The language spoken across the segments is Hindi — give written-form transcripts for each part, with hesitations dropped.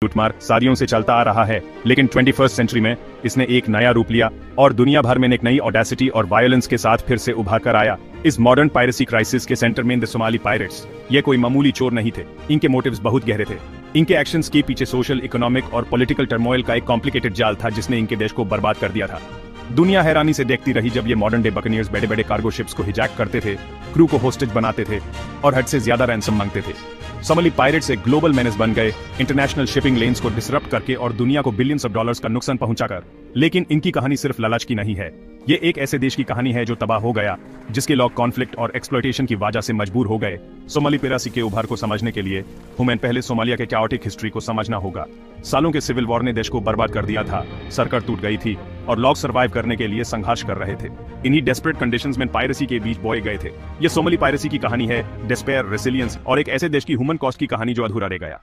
लूटमार सदियों से चलता आ रहा है, लेकिन 21st सेंचुरी में इसने एक नया रूप लिया और दुनिया भर में एक नई ऑडेसिटी और वायलेंस के साथ फिर से उभर कर आया। इस मॉडर्न पायरेसी क्राइसिस के सेंटर में द सोमाली पायरेट्स। ये कोई मामूली चोर नहीं थे, इनके मोटिव्स बहुत गहरे थे। इनके एक्शंस के पीछे सोशल, इकोनॉमिक और पॉलिटिकल टर्मोइल का एक कॉम्प्लिकेटेड जाल था जिसने इनके देश को बर्बाद कर दिया था। दुनिया हैरानी से देखती रही जब ये मॉडर्न डे बकनियर्स बड़े बड़े कार्गो शिप्स को हिजैक करते थे, क्रू को होस्टेज बनाते थे और हद से ज्यादा रैंसम मांगते थे। सोमाली पायरेट्स एक ग्लोबल मेनेस बन गए, इंटरनेशनल शिपिंग लेन्स को डिसरप्ट करके और दुनिया को बिलियंस ऑफ डॉलर्स का नुकसान पहुंचाकर। लेकिन इनकी कहानी सिर्फ लालच की नहीं है, ये एक ऐसे देश की कहानी है जो तबाह हो गया, जिसके लोग कॉन्फ्लिक्ट और एक्सप्लॉयटेशन की वजह से मजबूर हो गए। सोमाली पायरेसी के उभार को समझने के लिए हमें पहले सोमालिया के कैओटिक हिस्ट्री को समझना होगा। सालों के सिविल वॉर ने देश को बर्बाद कर दिया था, सरकार टूट गई थी और लोग सर्वाइव करने के लिए संघर्ष कर रहे थे। इन्हीं डेस्परेट कंडीशंस में पायरेसी के बीच बोए गए थे। ये सोमाली पायरेसी की कहानी है, डिस्पेयर, रेसिलियंस और एक ऐसे देश की ह्यूमन कॉस्ट की कहानी जो अधूरा रह गया।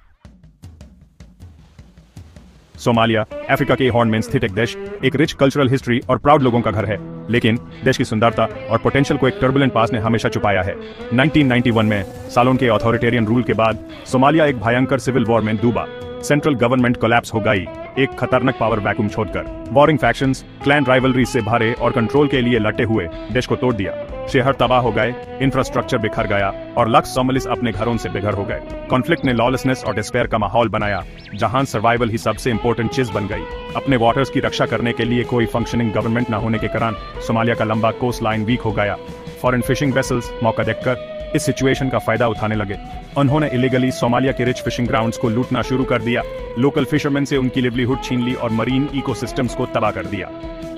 सोमालिया अफ्रीका के हॉर्न में स्थित एक देश, एक रिच कल्चरल हिस्ट्री और प्राउड लोगों का घर है, लेकिन देश की सुंदरता और पोटेंशियल को एक टर्बुलेंट पास ने हमेशा छुपाया है। 1991 में सालों के अथॉरिटेरियन रूल के बाद सोमालिया एक भयंकर सिविल वॉर में डूबा। सेंट्रल गवर्नमेंट कोलैप्स हो गई, एक खतरनाक पावर वैक्यूम छोड़कर। वॉरिंग फैक्शंस, क्लैन राइवलरी से भरे और कंट्रोल के लिए लटे हुए देश को तोड़ दिया। शहर तबाह हो गए, इंफ्रास्ट्रक्चर बिखर गया और लाख सोमालिस अपने घरों से बेघर हो गए। कॉन्फ्लिक्ट ने लॉलेसनेस और डिस्पेयर का माहौल बनाया, जहां सर्वाइवल ही सबसे इंपॉर्टेंट चीज बन गई। अपने वाटर्स की रक्षा करने के लिए कोई फंक्शनिंग गवर्नमेंट न होने के कारण सोमालिया का लंबा कोस्ट लाइन वीक हो गया। फॉरेन फिशिंग वेसल्स मौका देखकर इस सिचुएशन का फायदा उठाने लगे। उन्होंने इलीगली सोमालिया के रिच फिशिंग ग्राउंड्स को लूटना शुरू कर दिया, लोकल फिशरमैन से उनकी लिवलीहुड छीन ली और मरीन इकोसिस्टम्स को तबाह कर दिया।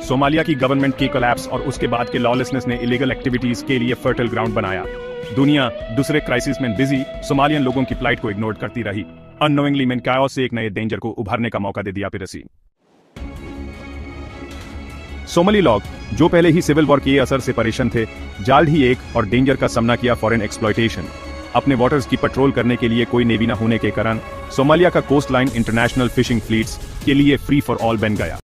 सोमालिया की गवर्नमेंट की कोलैप्स और उसके बाद के लॉलेसनेस ने इलीगल एक्टिविटीज के लिए फर्टाइल ग्राउंड बनाया। दुनिया दूसरे क्राइसिस में बिजी सोमालियन लोगों की फ्लाइट को इग्नोर करती रही। अननोइंगली मैन काओस से एक नए डेंजर को उभरने का मौका दे दिया पायरेसी। सोमाली लोग जो पहले ही सिविल वॉर के असर से परेशान थे, जल्द ही एक और डेंजर का सामना किया, फॉरेन एक्सप्लॉयटेशन। अपने वाटर्स की पेट्रोल करने के लिए कोई नेवी न होने के कारण सोमालिया का coast line international fishing fleets के लिए फ्री फॉर ऑल बन गया।